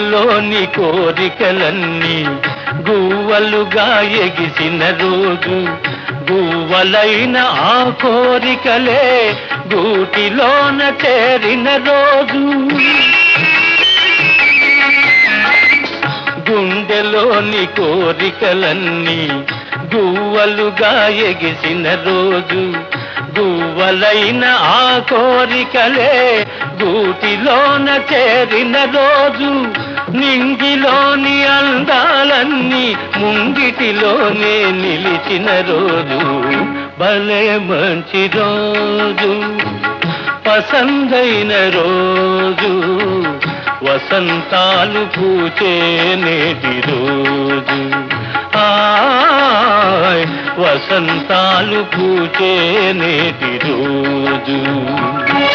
గుండెలోని కోరికలన్నీ గువ్వలుగా ఎగిసిన రోజు, గువ్వలైన ఆ కోరికలే గూటిలోన చేరిన రోజు. గుండెలోని కోరికలన్నీ గువ్వలుగా ఎగిసిన రోజు, గువ్వలైన ఆ కోరికలే గూటిలోన చేరిన రోజు. నింగిలోని అందాలన్నీ ముంగిటిలోనే నిలిచిన రోజు, భలే మంచి రోజు, పసందైన రోజు, వసంతాలు పూచే నేటి రోజు. వసంతాలు పూచే నేటి రోజు.